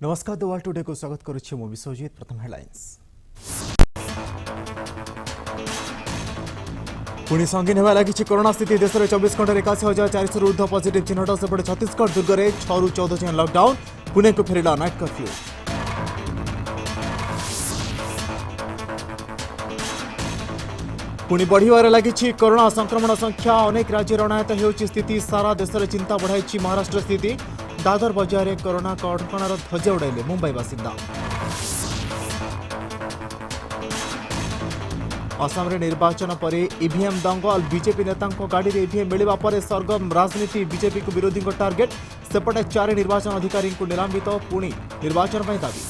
नमस्कार the world today को स्वागत करुच्ची मु विश्वजीत। प्रथम हेडलाइंस पुणी संगीन होगा लगी कोरोना स्थिति। देश में 24 घंटे 81,400 ऊर्ध्व पॉजिटिव चिन्हट। सेपटे छत्तीसगढ़ दुर्ग में 6 ରୁ 14 जाए लॉकडाउन। पुणे को फेरिला नाइट कर्फ्यू। पुणी बढ़िबार लगी कोरोना संक्रमण संख्या। अनेक राज्य अनायत होउछि स्थिति। सारा देश में चिंता बढ़ाई महाराष्ट्र स्थिति। दादर बजार में कोरोना कटकणार ध्वजा उड़ाइले मुंबई बासिंदा। असम रे निर्वाचन पर ईवीएम दंगल। बीजेपी नेता गाड़ी में ईवीएम मिलवा पर सरगम राजनीति। बीजेपी को विरोधी टार्गेट। सेपटे 4 निर्वाचन अधिकारी को निलंबित। पुणी निर्वाचन पर दाबी।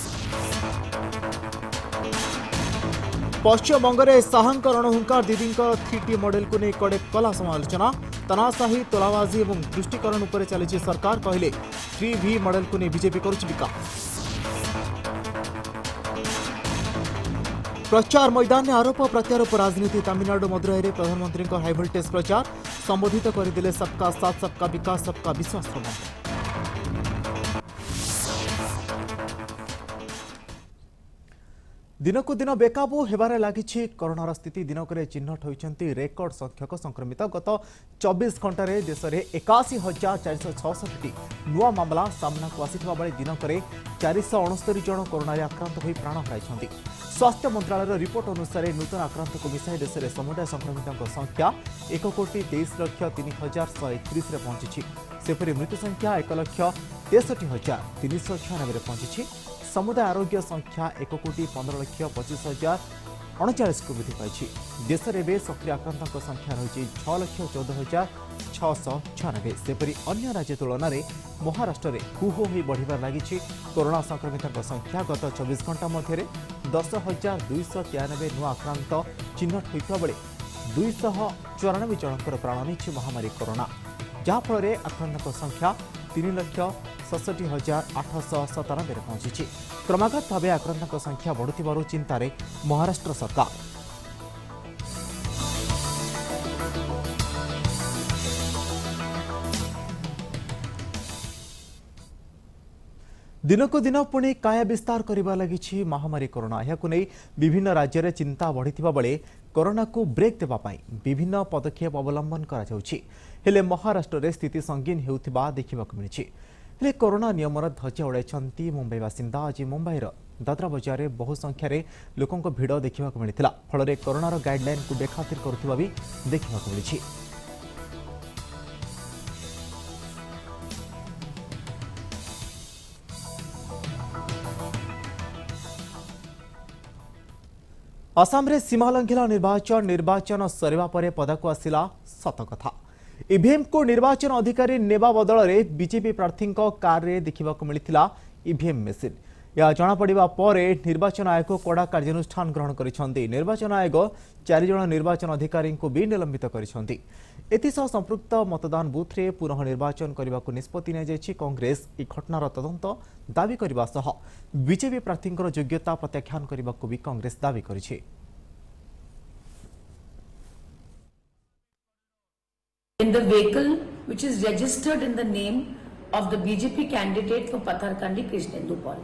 पश्चिमबंग में शाह रणहुंकार। दीदी 3T मॉडल को नहीं कड़े कला समालोचना। तनाशाही तोलाबाजी और तुष्टिकरण उपर चली सरकार। कहले 3V मॉडल को नहीं बीजेपी करुच्ची विकास। प्रचार मैदान में आरोप प्रत्यारोप राजनीति। तमिलनाडु मदुराई में प्रधानमंत्री हाई वोल्टेज प्रचार। संबोधित करदे सबका साथ सबका विकास सबका विश्वास मंत्र। दिनकू दिन बेकाबू होबार लगी कोरोनार स्थिति। दिनक चिन्हट होती रेकर्ड संख्यक संक्रमित। गत 24 घंटे देश में 81,466 नुआ मामला सामना को आसीथिबा बेले दिनक 469 जन कोरोना आक्रांत होई प्राण हराइछन्ति। स्वास्थ्य मंत्रालय रिपोर्ट अनुसार नूतन आक्रांत को मिसाई देश में समुदाय संक्रमितों संख्या 1,23,01,131 पहुंची। सेपरी मृत्यु संख्या 1,63,396 पहुंची। समुदाय आरोग्य संख्या 1,15,25,039 को वृद्धि पाई। देश में सक्रिय आक्रांतों संख्या रही 6,14,696। सेपरी अन्य राज्य तुलन में महाराष्ट्र में हुहो हो बढ़िबार लगी कोरोना संक्रमितों संख्या। गत 24 घंटा मध्य 10,293 नुआ आक्रांत चिन्हट होता बेले 294 जनकर प्राण नहीं महामारी कोरोना। जहाँफल आक्रांतों संख्या 3,67,897 पहुंची। क्रमागत भाव आक्रांतों संख्या बढ़ुथिबारु चिंतारे महाराष्ट्र सरकार। दिनकू दिन पुणी काया विस्तार करने लगी महामारी कोरोना। यह विभिन्न राज्य में चिंता बढ़िथिबा बेले कोरोना को ब्रेक देवाई विभिन्न पदक्षेप अवलंबन हेले महाराष्ट्र में स्थिति संगीन होउथिबा देखिबाकु मिलिछि। हेले कोरोना नियमर ध्वजा उड़ाइछन्ति मुंबई बासिंदा। आज मुंबईर दादरा बजार में बहु संख्यार लोकों भिड़ देखा मिलता। फल कोरोनार गाइडलाइन को बेखातिर करुवा भी देखा मिली। आसाम रे सीमा लंघिला निर्वाचन सरिबा परे पदाकू आसिला सत कथा। ईवीएम को निर्वाचन अधिकारी नेबा बदल में बीजेपी प्रार्थी कार रे देखा मिलता ईवीएम मेसीन। यह जमापड़ा पर निर्वाचन आयोग कड़ा कार्यानुष्ठान ग्रहण करिसेंति। निर्वाचन आयोग 4 जन निर्वाचन अधिकारी को भी निलंबित करिसेंति। एथिसह संपृक्त मतदान बूथ रे पुनः निर्वाचन करने को निष्पत्ति नियाଯାଇଛି। कांग्रेस ई घटनार तदंत दाबी करने सह बीजेपी प्रार्थी योग्यता प्रत्याख्यान करने को भी कांग्रेस दाबी करिछि। In the vehicle which is registered in the name of the BJP candidate for Patharkandi Krishnendu Paul.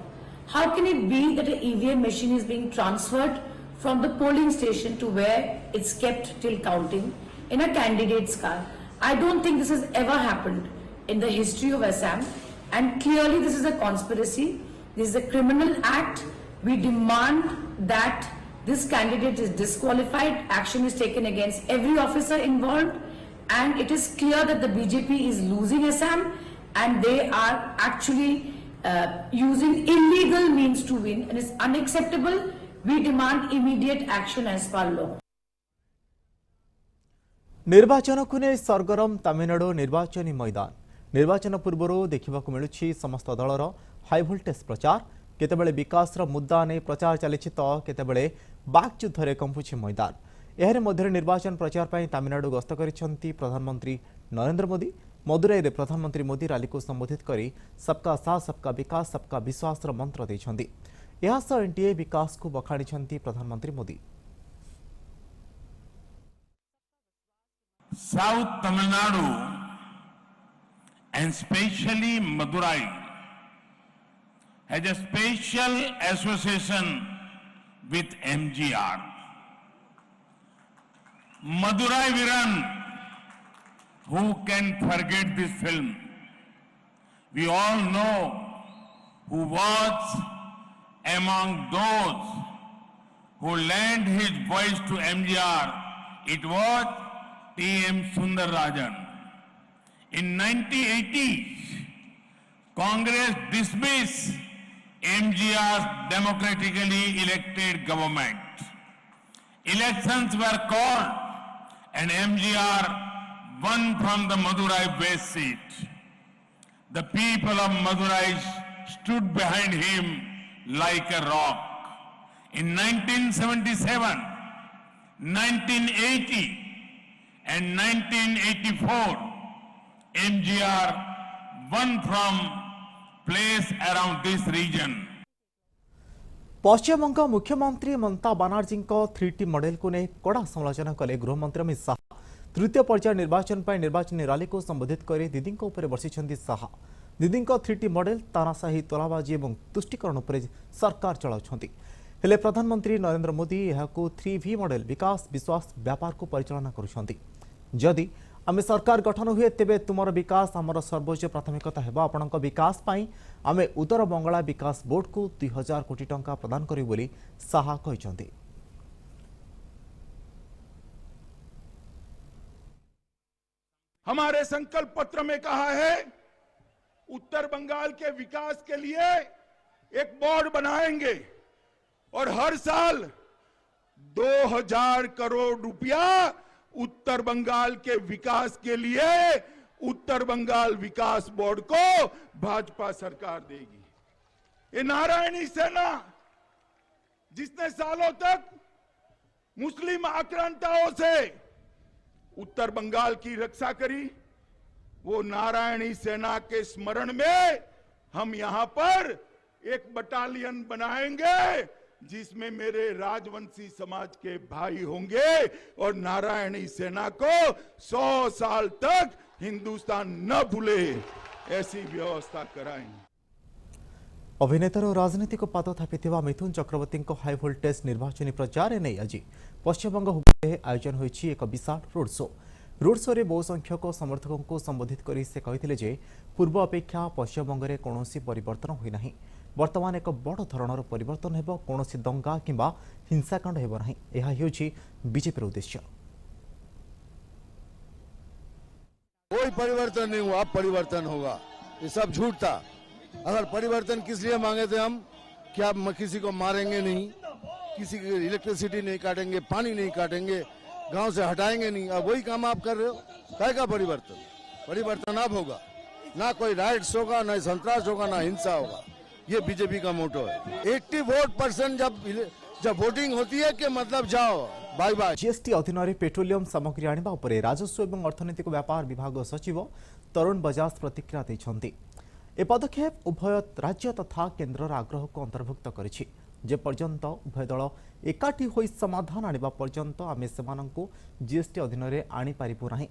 How can it be that an EVM machine is being transferred from the polling station to where it's kept till counting in a candidate's car? I don't think this has ever happened in the history of Assam, and clearly this is a conspiracy. This is a criminal act. We demand that this candidate is disqualified. Action is taken against every officer involved. And it is clear that the BJP is losing Assam and they are actually using illegal means to win, and it's unacceptable. We demand immediate action as per law. निर्वाचन को नहीं सरगरम तमिलनाडु निर्वाचन मैदान। निर्वाचन पूर्व देखा मिलूँ समस्त दलर हाई वोल्टेज प्रचार। केतेबेले विकास मुद्दा नहीं प्रचार चली तो केतेबेले बाकयुद्ध कंपुछि मैदान। एहारे मध्य निर्वाचन प्रचार पर तमिलनाडु गस्त करिसेंति प्रधानमंत्री नरेंद्र मोदी। मदुराई रे प्रधानमंत्री मोदी रैली को संबोधित करी सबका साथ सबका विकास सबका विश्वास मंत्र देछन्ति। एहा सह एनडीए विकास को बखाणिसेंति प्रधानमंत्री Modi. South Tamil Nadu and especially Madurai has a special association with MGR. Madurai Viran, who can forget this film? We all know who was among those who lent his voice to MGR. It was T.M. Sundararajan. In 1980s, Congress dismissed MGR's democratically elected government. Elections were called and MGR won from the Madurai West seat. The people of Madurai stood behind him like a rock. In 1977, 1980 and 1984, MGR won from place around this region. Paschim Banga मुख्यमंत्री ममता Banerjee 3T model को नहीं कड़ा समालोचना कले गृहमंत्री अमित शाह। तृतीय पर्याय निर्वाचन पर निर्वाचन रैली को संबोधित कर दीदी बर्षि शाह। दीदी 3T मॉडल तानाशाही तोलाबाजी और तुष्टिकरण पर सरकार चलाउछंती। हेले प्रधानमंत्री नरेंद्र मोदी यह 3V मॉडल विकास विश्वास व्यापार को परिचालना करुछंती। जदि आमे सरकार गठन हुए तेबे तुमर विकास आमर सर्वोच्च प्राथमिकता हेबा। आपणक विकास पाई आमे उत्तर बंगाला विकास बोर्ड को 2000 कोटी टंका प्रदान करिबु बोली शाह कहिसंती। हमारे संकल्प पत्र में कहा है उत्तर बंगाल के विकास के लिए एक बोर्ड बनाएंगे और हर साल 2000 करोड़ रुपया उत्तर बंगाल के विकास के लिए उत्तर बंगाल विकास बोर्ड को भाजपा सरकार देगी। ये नारायणी सेना जिसने सालों तक मुस्लिम आक्रांताओं से उत्तर बंगाल की रक्षा करी, वो नारायणी सेना के स्मरण में हम यहां पर एक बटालियन बनाएंगे जिसमें मेरे राजवंशी समाज के भाई होंगे और नारायणी सेना को 100 साल तक हिंदुस्तान न भूले ऐसी व्यवस्था कराएंगे। अभिनेता और राजनीतिक पाद थापी मिथुन चक्रवर्ती हाई वोल्टेज निर्वाचन प्रचार नहीं आज पश्चिमबंग हुबली आयोजन होइछि एक विशाल रोड शो। रोड शो रे बहु संख्यक समर्थकों को संबोधित कर से कहते जे पूर्व अपेक्षा पश्चिमबंग में कौन परिवर्तन होना। वर्तमान एक बड़ धरणर परिवर्तन हेब, कौन दंगा किंबा हिंसाकांड हेब नहीं। यह होछि बीजेपी उद्देश्य। कोई परिवर्तन नहीं हुआ, अब परिवर्तन होगा, ये सब झूठ था। अगर परिवर्तन किस लिए मांगे थे हम, क्या किसी को मारेंगे नहीं, किसी की इलेक्ट्रिसिटी नहीं काटेंगे, पानी नहीं काटेंगे, गांव से हटाएंगे नहीं। अब वही काम आप कर रहे हो। क्या का परिवर्तन? परिवर्तन अब होगा, ना कोई राइट्स होगा, ना संतरास होगा, ना हिंसा होगा। ये बीजेपी का मोटो है। 84% जब वोटिंग होती है कि मतलब जाओ बाय बाय। जीएसटी अधीन पेट्रोलियम सामग्री आनिबा उपरे राजस्व एवं अर्थनैतिक व्यापार विभाग सचिव तरुण बजाज प्रतिक्रिया दैछंती। ए पदक्षेप उभय राज्य तथा केन्द्रर आग्रह को अंतर्भुक्त करिछि। जे पर्यंत उभय दल एकाठी होई समाधान आनिबा पर्यंत आमे सेमानंकु जीएसटी अधीन रे आनि पारिबु नाही।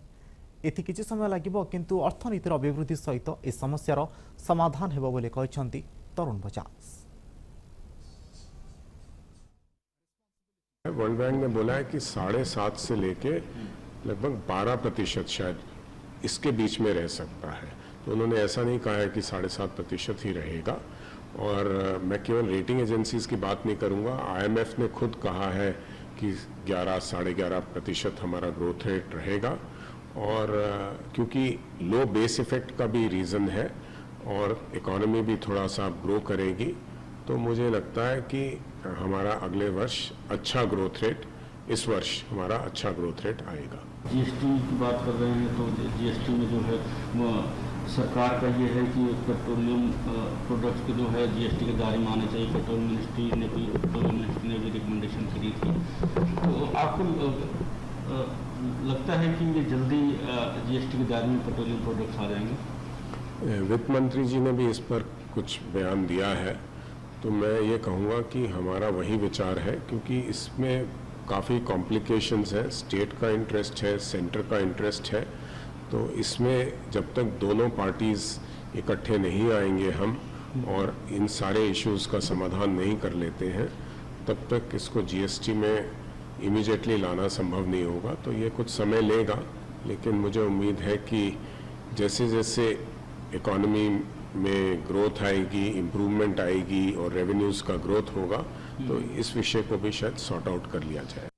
एथि किछि समय लागिबो, किंतु अर्थनीतिर अभिवृद्धि सहित ए समस्यार समाधान हेबो बोली कहिसंती तरुण बजाज। वर्ल्ड बैंक ने बोला है कि 7.5 से लेके लगभग 12% शायद इसके बीच में रह सकता है। तो उन्होंने ऐसा नहीं कहा है कि 7.5% ही रहेगा। और मैं केवल रेटिंग एजेंसीज की बात नहीं करूंगा, IMF ने खुद कहा है कि 11-11.5% हमारा ग्रोथ रेट रहेगा। और क्योंकि लो बेस इफेक्ट का भी रीज़न है और इकोनॉमी भी थोड़ा सा ग्रो करेगी, तो मुझे लगता है कि हमारा अगले वर्ष अच्छा ग्रोथ रेट, इस वर्ष हमारा अच्छा ग्रोथ रेट आएगा। जीएसटी की बात कर रहे हैं तो जीएसटी में जो है वो सरकार का ये है कि पेट्रोलियम प्रोडक्ट्स के जो है जीएसटी के दायरे में आने चाहिए। पेट्रोलियम मिनिस्ट्री ने भी रिकमेंडेशन करी थी। तो आपको लगता है कि ये जल्दी जीएसटी के दायरे में पेट्रोलियम प्रोडक्ट्स आ जाएंगे? वित्त मंत्री जी ने भी इस पर कुछ बयान दिया है, तो मैं ये कहूँगा कि हमारा वही विचार है, क्योंकि इसमें काफ़ी कॉम्प्लिकेशंस है। स्टेट का इंटरेस्ट है, सेंटर का इंटरेस्ट है। तो इसमें जब तक दोनों पार्टीज़ इकट्ठे नहीं आएंगे हम और इन सारे इश्यूज का समाधान नहीं कर लेते हैं तब तक इसको जीएसटी में इमीडिएटली लाना संभव नहीं होगा। तो ये कुछ समय लेगा, लेकिन मुझे उम्मीद है कि जैसे जैसे इकोनॉमी में ग्रोथ आएगी, इम्प्रूवमेंट आएगी और रेवेन्यूज का ग्रोथ होगा तो इस विषय को भी शायद सॉर्ट आउट कर लिया जाए।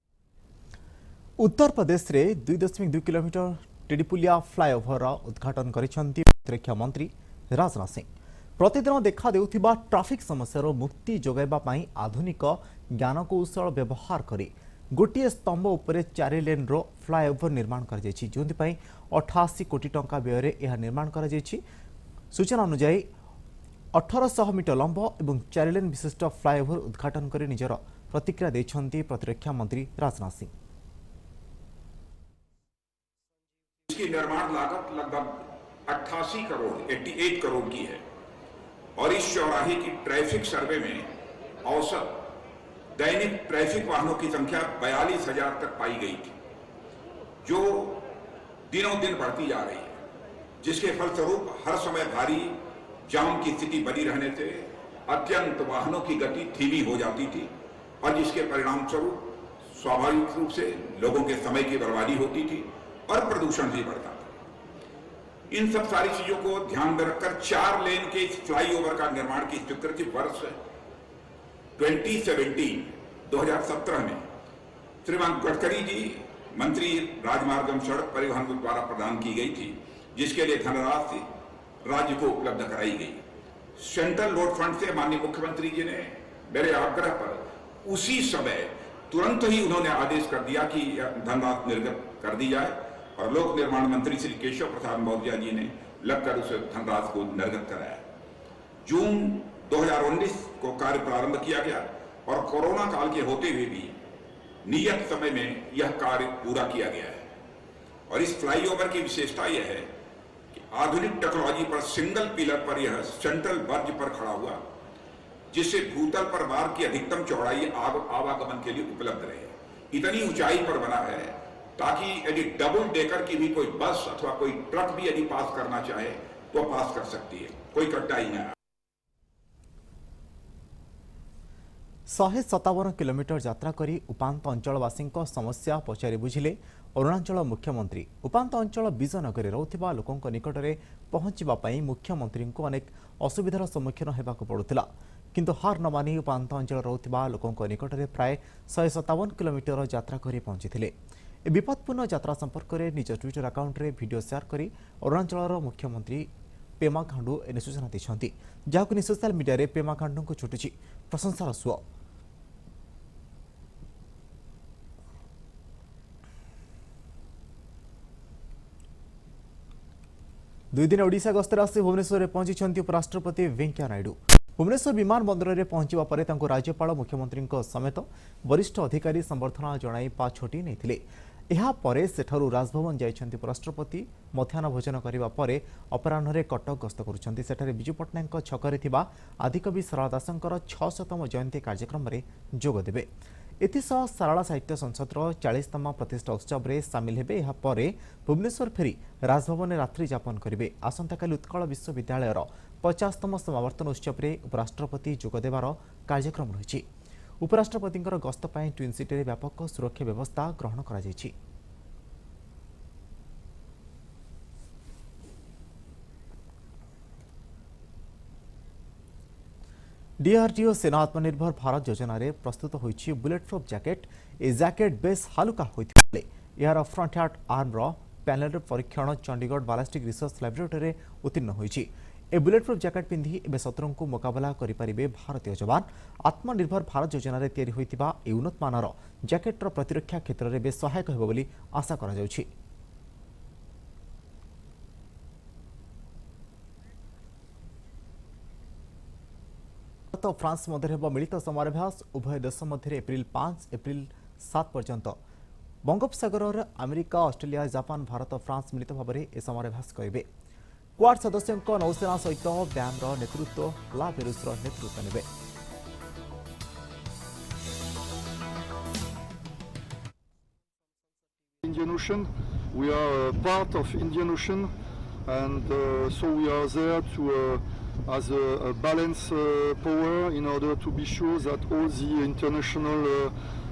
उत्तर प्रदेश रे 2.2 किलोमीटर टिडिपुलिया फ्लाईओवर उद्घाटन करिसेंती प्रतिरक्षा मंत्री राजनाथ सिंह। प्रतिदिन देखा देउथिबा ट्रैफिक समस्यार मुक्ति जोगाइबा पई आधुनिक ज्ञानकौशल व्यवहार करी गोटे स्तंभ उपरे 4 लेन रो फ्लाईओवर निर्माण कर जायछि, जोंति पई 88 कोटी टंका व्यय रे यह निर्माण कर जायछि। सूचना अनुसार 1800 मीटर लंब और 4 लेन विशिष्ट फ्लाईओवर उद्घाटन कर निजर प्रतिक्रिया देछंती प्रतिरक्षा मंत्री राजनाथ सिंह। इसकी निर्माण लागत लगभग 88 करोड़ 88 करोड़ की है और इस चौराहे की ट्रैफिक सर्वे में औसत दैनिक ट्रैफिक वाहनों की संख्या 42,000 तक पाई गई थी, जो दिनों दिन बढ़ती जा रही है, जिसके फलस्वरूप हर समय भारी जाम की स्थिति बनी रहने से अत्यंत वाहनों की गति धीमी हो जाती थी और जिसके परिणाम स्वरूप स्वाभाविक रूप से लोगों के समय की बर्बादी होती थी और प्रदूषण भी बढ़ता था। इन सब सारी चीजों को ध्यान में रखकर 4 लेन के इस फ्लाईओवर का निर्माण की स्वीकृति वर्ष 2017 में श्रीमान गडकरी जी मंत्री राजमार्ग एवं सड़क परिवहन द्वारा प्रदान की गई थी, जिसके लिए धनराशि राज्य को उपलब्ध कराई गई। सेंट्रल रोड फंड से माननीय मुख्यमंत्री जी ने मेरे आग्रह पर उसी समय तुरंत ही उन्होंने आदेश कर दिया कि धनराशि निर्गत कर दी जाए और लोक निर्माण मंत्री श्री केशव प्रसाद मौर्य जी ने लगकर उस धनराशि को निर्गत कराया। जून 2019 को कार्य प्रारंभ किया गया और कोरोना काल के होते हुए भी नियत समय में यह कार्य पूरा किया गया है। और इस फ्लाईओवर की विशेषता यह है कि आधुनिक टेक्नोलॉजी पर सिंगल पिलर पर यह सेंट्रल बर्ज पर खड़ा हुआ, जिससे भूतल पर मार्ग की अधिकतम चौड़ाई आवागमन के लिए उपलब्ध रहे। इतनी ऊंचाई पर बना है ताकि यदि डबल डेकर की भी कोई बस अथवा कोई ट्रक भी यदि पास करना चाहे तो पास कर सकती है, कोई कठिनाई नहीं। 157 किलोमीटर यात्रा करी उपांत अंचलवासी समस्या पचारि बुझिले अरुणाचल मुख्यमंत्री। उपांत अंचल विजयनगर रोकथिबा लोकों निकट में पहुंचापी मुख्यमंत्री को अनेक असुविधार सम्मुखीन होगाक पड़ुला, किंतु हार न मानि उपांत अंचल रोकथिबा लोकों निकट में प्राय 157 किलोमीटर यात्रा कर पहुंची। विपदपूर्ण यात्रा संपर्क में निज ट्विटर अकाउंट रे वीडियो शेयर करी अरुणाचल मुख्यमंत्री पेमा खांडू एने सूचना देछंती, जहां को सोशल मीडिया रे पेमा खांडू को छुटुची प्रशंसार सुओ। दुई दिन ओडिशा गस्तर आसी भुवनेश्वर में पहुंची उपराष्ट्रपति वेंकैया नायडू। भुवनेश्वर विमान बंदर में पहुंचवा पर राज्यपाल मुख्यमंत्री समेत वरिष्ठ अधिकारी संबर्धना जणाई छुट्टी नहीं। सेठारु राजभवन जाइछन्ति उपराष्ट्रपति। मध्याह्न भोजन करने पर अपराह्न कटक गस्त करुछन्ति। विजु पट्टनायक छकरे थिबा आदिकवि सारला दासंकर 600तम जयंती कार्यक्रम में जोग देबे। एथिसह सारला साहित्य संसदर 40तम प्रतिष्ठा उत्सव में सामिल हेबे। यहा परे भुवनेश्वर फेरी राजभवन में रात्रि यापन करेंगे। आसंताकाली उत्कल विश्वविद्यालय 50तम समावर्तन उत्सव में उपराष्ट्रपति जोग देवार कार्यक्रम रही। उपराष्ट्रपति गस्त पर ट्विन सिटी में व्यापक सुरक्षा व्यवस्था ग्रहण करा जायछि। डीआरडीओ सेना आत्मनिर्भर भारत योजना रे प्रस्तुत होइछि बुलेट प्रूफ जैकेट। ए जैकेट बेस हालुका होइथिले यार फ्रंट हार्ट आर्म रो पैनल परीक्षण चंडीगढ़ बालास्टिक रिसर्च लैबोरेटरी उत्तीर्ण होइछि। ए बुलेट प्रूफ जैकेट पिंधि एबे शत्रु को मुकाबला करिपारिबे भारतीय जवान। आत्मनिर्भर भारत योजना रे तैयारी होइतिबा ए उन्नत मानर जैकेटर प्रतिरक्षा क्षेत्र में बेस सहायक हेबो बोली आशा करा जाउछि। भारत फ्रांस मध्य मिलित समराभ्यास। उभय देश मध्य एप्रिल 5 एप्रिल 7 पर्यंत बंगोपसागर America Australia Japan Bharat France मिलित भाव में ए समराभ्यास करेंगे। क्वाड सदस्यों नौसेना सहित ब्याम नेतृत्व ला पेरुसर नेतृत्व नेबे। Indian Ocean, we are part of Indian Ocean, and so we are there to as a balance power in order to be sure that all the international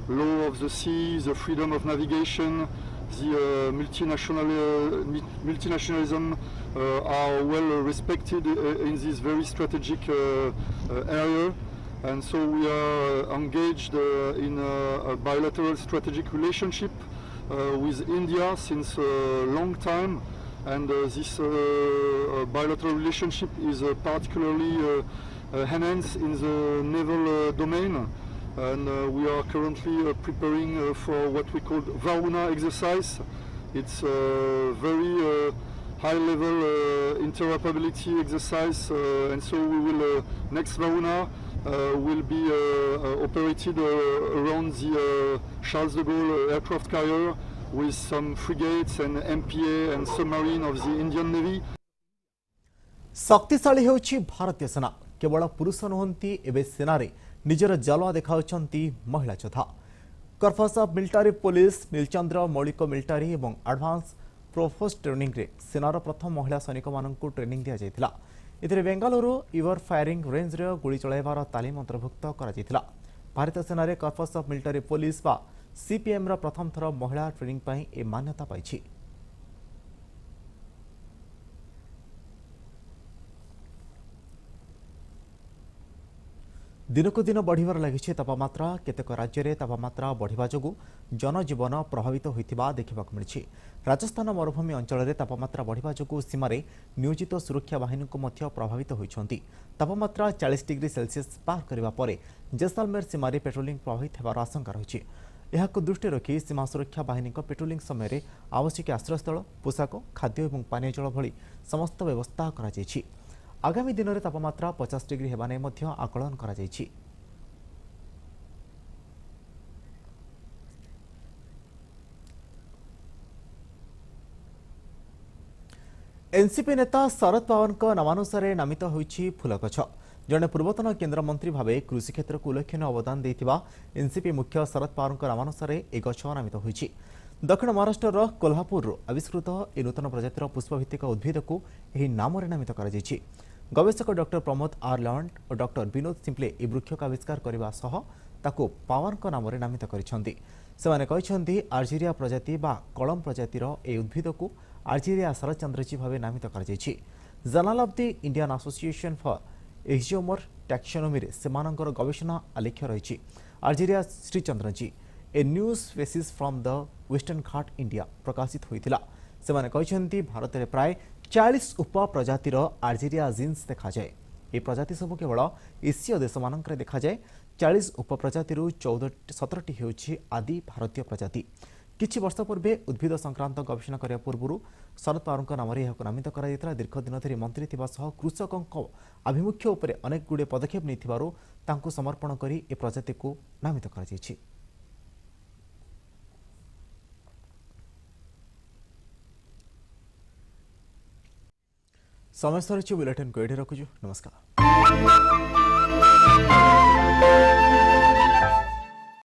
law of the sea, the freedom of navigation, the multinationalism are well respected in this very strategic area. And so we are engaged in a bilateral strategic relationship with India since a long time. And this bilateral relationship is particularly enhanced in the naval domain. And we are currently preparing for what we call Varuna exercise. It's a very high-level interoperability exercise, and so we will next Varuna will be operated around the Charles de Gaulle aircraft carrier with some frigates and MPA and submarine of the Indian Navy. शक्तिशाली होछि भारतीय सेना केवल पुरुष नुहंती एबे सेना रे निजर जलवा देखाउछंती महिला योद्धा। कर्पस ऑफ मिलिटारी पुलिस नीलचंद्र मौलिक मिलिटारी एवं एडवांस प्रोफोस ट्रेनिंग रे सेनार प्रथम महिला सैनिक माननकु ट्रेनिंग दिया जायतिला। इतरे बेंगालुरु इवर फायरिंग रेंज रे गुली चलाइबार तालीम अंतर्भुक्त करा जायतिला। भारतीय सेना रे कर्पस ऑफ मिलिटारी पुलिस बा सीपीएम रा प्रथम थर महिला ट्रेनिंग पई ए मान्यता पाइछि। दिनकु दिन बढ़िबार लागिछि तापमात्रा। केतेक राज्य में तापमात्रा बढ़िबा जोगु जनजीवन प्रभावित होइतिबा देखिबाकु मिलिछि। राजस्थान मरुभूमि अंचल में तापमात्रा बढ़िबा जोगु सीमारे नियोजित सुरक्षा बाहिनी को मध्य प्रभावित होइछन्ति। तापमात्रा 40 डिग्री सेल्सियस पार करिबा परे जैसलमेर सीमारे पेट्रोलिंग प्रभावित हेबार आशंका रहिछि। एहाको दृष्टि रखी सीमा सुरक्षा बाहिनी पेट्रोलिंग समय आवश्यक आश्रयस्थल, पोशाक, खाद्य और पानीय जल भली समस्त व्यवस्था करा जायछि। आगामी दिन में तापमात्रा 50 डिग्री हेबा नै मध्य आकलन करा जायछि। एनसीपी नेता शरद पवार नामानुसारे नामित होइछि फुलगछ। जड़े पूर्वतन केन्द्रमंत्री भावे कृषि क्षेत्र को उल्लेखनीय अवदान देथिबा एनसीपी मुख्य शरद पवार नामानुसारे ए गछ नामित होइछि। दक्षिण महाराष्ट्र कोल्हापुर आविष्कृत ए नूतन प्रजातिर पुष्पभित्तिक उद्भिद को एही नाम नामित करा जायछि। गवेषक डॉक्टर प्रमोद आर लॉन्ड और डॉक्टर विनोद सिंपले ए वृक्ष का आविष्कार करने सह ताको पावर नाम नामित करिसेंति। सेमाने कहिसेंति आर्जेरिया प्रजाति बा कलम प्रजातिर ए उद्भिद को आर्जेरिया शरदचंद्रजी भावे नामित करा जायछि। Journal of the Indian association for एक्जियोमर टैक्सोनॉमी रे सेमानकर गवेषणा आलेख रही। Argyreia Shrichandraji a new species from the western Ghat India प्रकाशित होइतिला। सेमाने कहिसेंति भारत में प्राय 40 उप प्रजातिर आर्जेरिया जीन्स देखा जाए। ये प्रजाति सब केवल एसीय देश मानकरे देखा जाए। 40 उप प्रजातिर 17टी हेउछि आदि भारतीय प्रजाति। किछि वर्ष पूर्वे उद्भिद संक्रांत गवेषणा करने पूर्व शरद पवार नाम नामित करा दीर्घ दिन धरी मंत्री थिबा सह कृषकों आभिमुख्य उपरे अनेक गुड़े पदक्षेप नहीं तांकु समर्पण करी ए प्रजाति को नामित करा जायछि। समय सर बुलेटिन को एठी रखुछु। नमस्कार।